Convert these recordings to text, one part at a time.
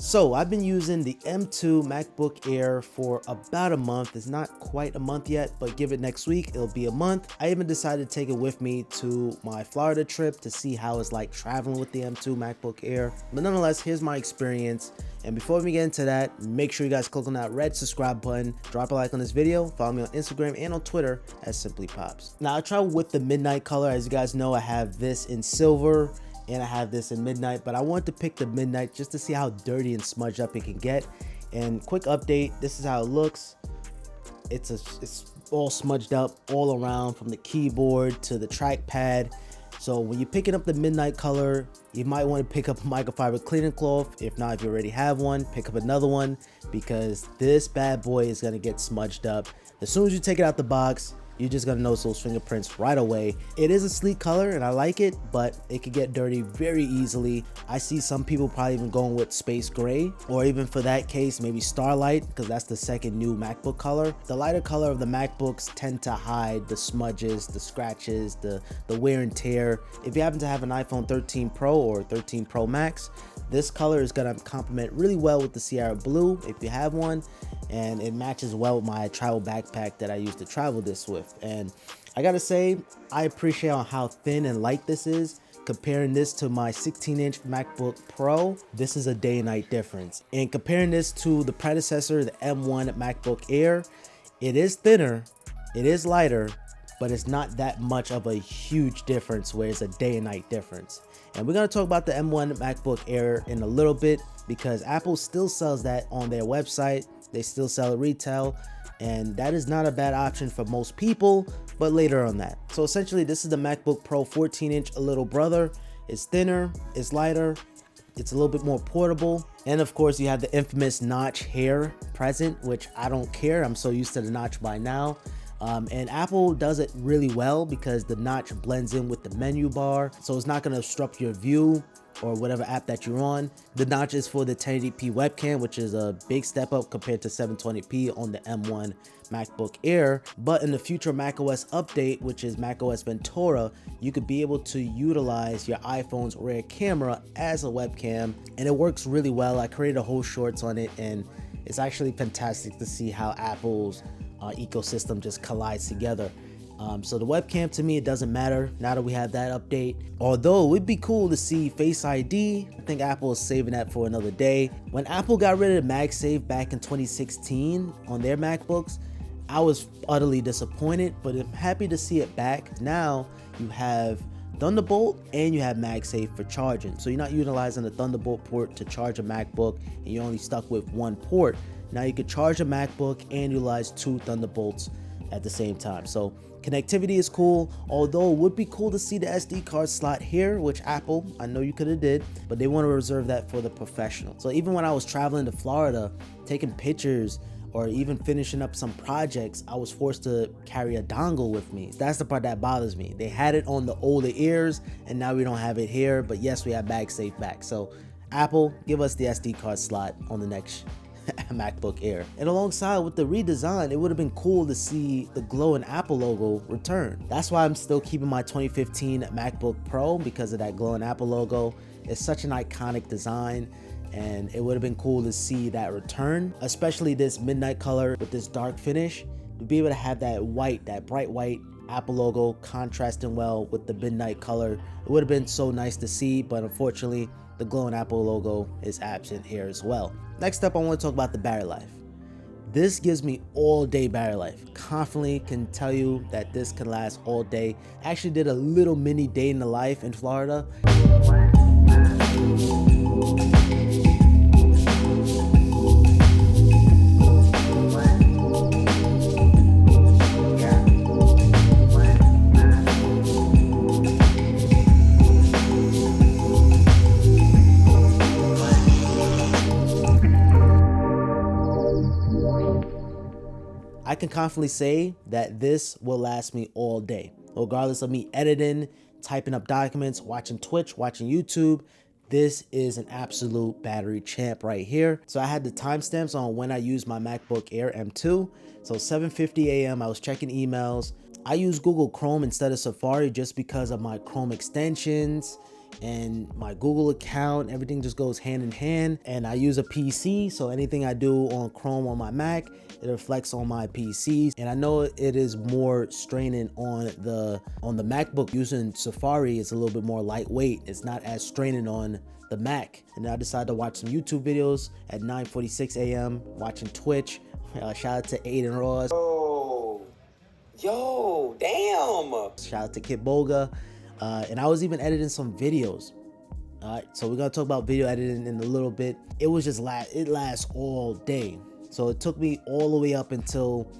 So I've been using the M2 MacBook Air for about a month. It's not quite a month yet, but give it next week, it'll be a month. I even decided to take it with me to my Florida trip to see how it's like traveling with the M2 MacBook Air. But nonetheless, here's my experience. And before we get into that, make sure you guys click on that red subscribe button, drop a like on this video, follow me on Instagram and on Twitter at Simplypops. Now I travel with the midnight color. As you guys know, I have this in silver and I have this in midnight, but I wanted to pick the midnight just to see how dirty and smudged up it can get. And quick update, this is how it looks. It's all smudged up all around, from the keyboard to the trackpad. So when you're picking up the midnight color, you might want to pick up a microfiber cleaning cloth. If not, if you already have one, pick up another one, because this bad boy is going to get smudged up. As soon as you take it out the box, you're just gonna notice those fingerprints right away. It is a sleek color and I like it, but it could get dirty very easily. I see some people probably even going with space gray, or even for that case, maybe starlight, because that's the second new MacBook color. The lighter color of the MacBooks tend to hide the smudges, the scratches, the wear and tear. If you happen to have an iPhone 13 Pro or 13 Pro Max, this color is gonna complement really well with the Sierra Blue if you have one, and it matches well with my travel backpack that I used to travel this with. And I gotta say, I appreciate how thin and light this is. Comparing this to my 16-inch MacBook Pro, this is a day and night difference. And comparing this to the predecessor, the M1 MacBook Air, it is thinner, it is lighter, but it's not that much of a huge difference where it's a day and night difference. And we're gonna talk about the M1 MacBook Air in a little bit, because Apple still sells that on their website. They still sell it retail, and that is not a bad option for most people, but later on that. So essentially, this is the MacBook Pro 14-inch little brother. It's thinner, it's lighter, it's a little bit more portable, and of course you have the infamous notch here present, which I don't care. I'm so used to the notch by now. And Apple does it really well because the notch blends in with the menu bar, so it's not going to obstruct your view or whatever app that you're on. The notch is for the 1080p webcam, which is a big step up compared to 720p on the M1 MacBook Air. But in the future macOS update, which is macOS Ventura, you could be able to utilize your iPhone's rear camera as a webcam, and it works really well. I created a whole shorts on it, and it's actually fantastic to see how Apple's ecosystem just collides together. So the webcam, to me, it doesn't matter now that we have that update. Although it would be cool to see Face ID. I think Apple is saving that for another day. When Apple got rid of MagSafe back in 2016 on their MacBooks, I was utterly disappointed, but I'm happy to see it back. Now you have Thunderbolt and you have MagSafe for charging. So you're not utilizing the Thunderbolt port to charge a MacBook and you're only stuck with one port. Now you could charge a MacBook and utilize two Thunderbolts at the same time. So connectivity is cool, although it would be cool to see the SD card slot here, which Apple, I know you could have did, but they want to reserve that for the professional. So even when I was traveling to Florida, taking pictures or even finishing up some projects, I was forced to carry a dongle with me. That's the part that bothers me. They had it on the older Airs and now we don't have it here, but yes, we have MagSafe back. So Apple, give us the SD card slot on the next MacBook Air. And alongside with the redesign, it would have been cool to see the glow and Apple logo return. That's why I'm still keeping my 2015 MacBook Pro, because of that glow and Apple logo. It's such an iconic design, and it would have been cool to see that return, especially this midnight color with this dark finish. To be able to have that white, that bright white Apple logo contrasting well with the midnight color, it would have been so nice to see, but unfortunately the glow and Apple logo is absent here as well. Next up, I want to talk about the battery life. This gives me all day battery life. Confidently can tell you that this can last all day. I actually did a little mini day in the life in Florida. I can confidently say that this will last me all day, regardless of me editing, typing up documents, watching Twitch, watching YouTube. This is an absolute battery champ right here. So I had the timestamps on when I used my MacBook Air M2. So 7:50 a.m. I was checking emails. I use Google Chrome instead of Safari just because of my Chrome extensions and my Google account, everything just goes hand in hand. And I use a PC, so anything I do on Chrome on my Mac, it reflects on my PC. And I know it is more straining on the MacBook. Using Safari is a little bit more lightweight. It's not as straining on the Mac. And then I decided to watch some YouTube videos at 9:46 a.m. watching Twitch. Shout out to Aiden Ross. Yo, damn. Shout out to Kid Boga. And I was even editing some videos. Alright, so we're gonna talk about video editing in a little bit. It was just it lasts all day. So it took me all the way up until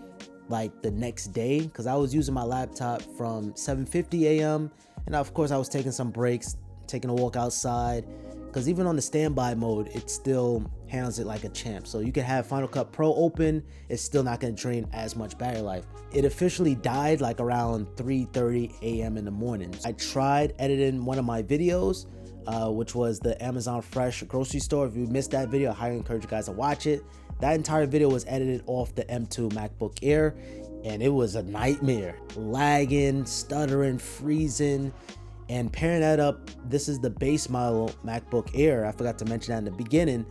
like the next day, because I was using my laptop from 7:50 a.m. and of course I was taking some breaks, taking a walk outside, because even on the standby mode, it still handles it like a champ. So you can have Final Cut Pro open, it's still not going to drain as much battery life. It officially died like around 3:30 a.m. in the morning. I tried editing one of my videos, which was the Amazon Fresh grocery store. If you missed that video, I highly encourage you guys to watch it. That entire video was edited off the M2 MacBook Air, and it was a nightmare. Lagging, stuttering, freezing. And pairing that up, this is the base model MacBook Air. I forgot to mention that in the beginning.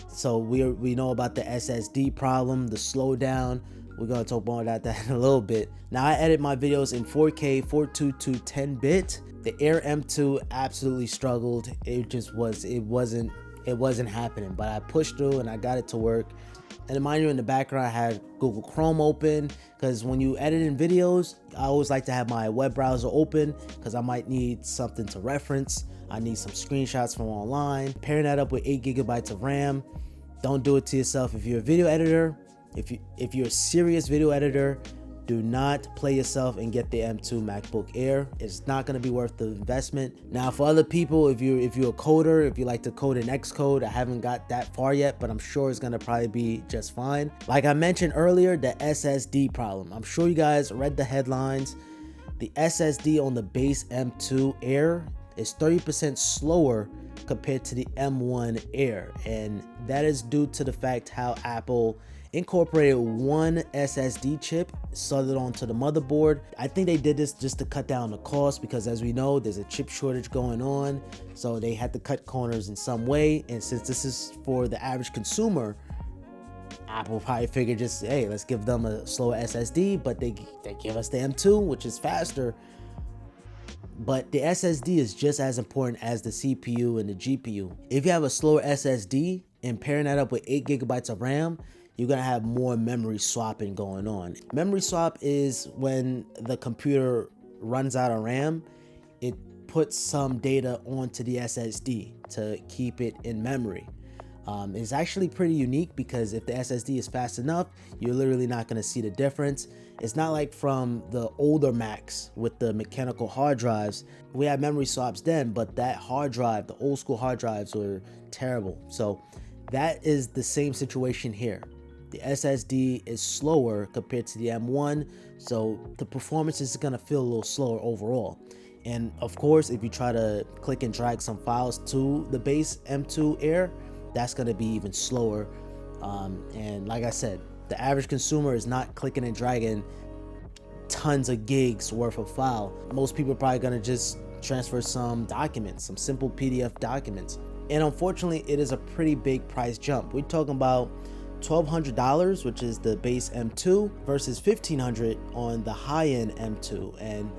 So we know about the SSD problem, the slowdown. We're gonna talk more about that in a little bit. Now I edit my videos in 4K, 422, 10-bit. The Air M2 absolutely struggled. It wasn't happening, but I pushed through and I got it to work. And mind you, in the background, I had Google Chrome open, because when you edit in videos, I always like to have my web browser open, because I might need something to reference. I need some screenshots from online. Pairing that up with 8 GB of RAM. Don't do it to yourself. If you're a video editor, if you're a serious video editor, do not play yourself and get the M2 MacBook Air. It's not going to be worth the investment. Now, for other people, if you're a coder, if you like to code in Xcode, I haven't got that far yet, but I'm sure it's going to probably be just fine. Like I mentioned earlier, the SSD problem. I'm sure you guys read the headlines. The SSD on the base M2 Air is 30% slower compared to the M1 Air, and that is due to the fact how Apple incorporated one SSD chip, soldered onto the motherboard. I think they did this just to cut down the cost, because as we know, there's a chip shortage going on, so they had to cut corners in some way. And since this is for the average consumer, Apple probably figured just, hey, let's give them a slower SSD, but they give us the M2, which is faster. But the SSD is just as important as the CPU and the GPU. If you have a slower SSD and pairing that up with 8 GB of RAM, you're gonna have more memory swapping going on. Memory swap is when the computer runs out of RAM, it puts some data onto the SSD to keep it in memory. It's actually pretty unique, because if the SSD is fast enough, you're literally not gonna see the difference. It's not like from the older Macs with the mechanical hard drives. We had memory swaps then, but that hard drive, the old school hard drives, were terrible. So that is the same situation here. The SSD is slower compared to the M1, so the performance is gonna feel a little slower overall. And of course, if you try to click and drag some files to the base M2 Air, that's gonna be even slower. And like I said, the average consumer is not clicking and dragging tons of gigs worth of file. Most people are probably gonna just transfer some documents, some simple PDF documents. And unfortunately, it is a pretty big price jump. We're talking about $1,200, which is the base M2, versus $1,500 on the high-end M2, and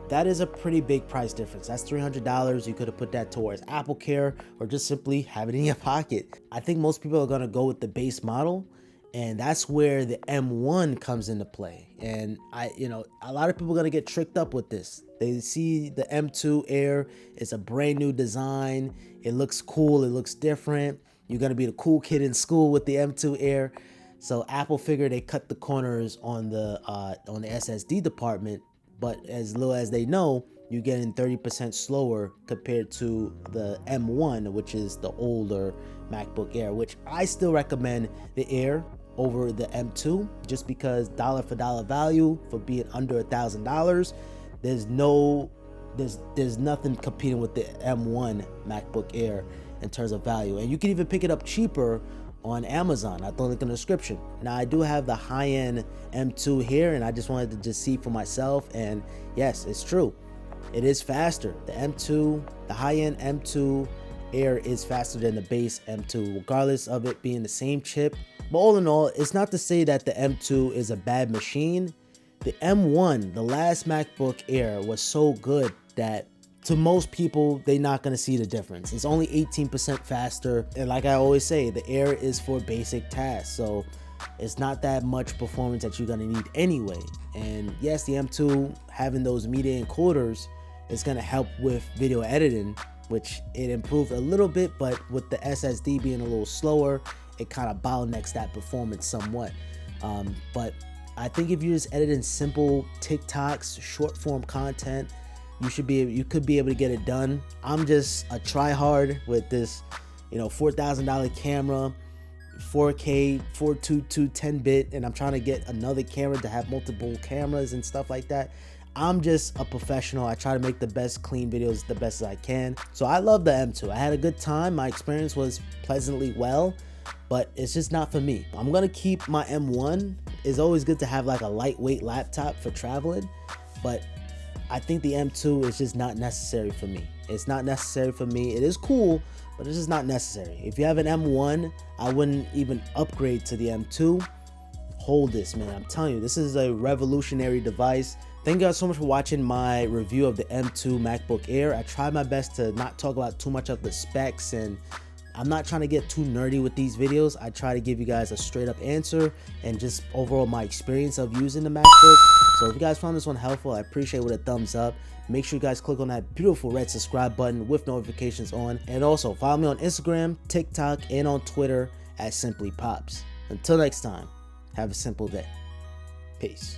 that is a pretty big price difference. That's $300. You could have put that towards Apple Care, or just simply have it in your pocket. I think most people are gonna go with the base model, and that's where the M1 comes into play. And a lot of people are gonna get tricked up with this. They see the M2 Air, it's a brand new design, it looks cool, it looks different. You're gonna be the cool kid in school with the M2 Air. So Apple figured they cut the corners on the SSD department, but as little as they know, you're getting 30% slower compared to the M1, which is the older MacBook Air, which I still recommend the Air over the M2, just because dollar for dollar value for being under $1,000. There's nothing competing with the M1 MacBook Air in terms of value, and you can even pick it up cheaper on Amazon. I throw a link in the description. Now I do have the high-end M2 here, and I just wanted to just see for myself, and yes, it's true. it is faster. The M2, the high-end M2 Air is faster than the base M2, regardless of it being the same chip. But all in all, it's not to say that the M2 is a bad machine. The M1, the last MacBook Air, was so good that to most people, they're not going to see the difference. It's only 18% faster. And like I always say, the Air is for basic tasks. So it's not that much performance that you're going to need anyway. And yes, the M2 having those media encoders is going to help with video editing, which it improved a little bit, but with the SSD being a little slower, it kind of bottlenecks that performance somewhat. But I think if you're just editing simple TikToks, short form content, you could be able to get it done. I'm just a try-hard with this, $4,000 camera, 4K, 422 10-bit, and I'm trying to get another camera to have multiple cameras and stuff like that. I'm just a professional. I try to make the best clean videos the best as I can. So I love the M2. I had a good time. My experience was pleasantly well, but it's just not for me. I'm gonna keep my M1. It's always good to have like a lightweight laptop for traveling, but I think the M2 is just not necessary for me. It's not necessary for me. It is cool, but it's just not necessary. If you have an M1, I wouldn't even upgrade to the M2. Hold this, man. I'm telling you, this is a revolutionary device. Thank you guys so much for watching my review of the M2 MacBook Air. I tried my best to not talk about too much of the specs, and I'm not trying to get too nerdy with these videos. I try to give you guys a straight up answer and just overall my experience of using the MacBook. So if you guys found this one helpful, I appreciate it with a thumbs up. Make sure you guys click on that beautiful red subscribe button with notifications on. And also follow me on Instagram, TikTok, and on Twitter at Simplypops. Until next time, have a simple day. Peace.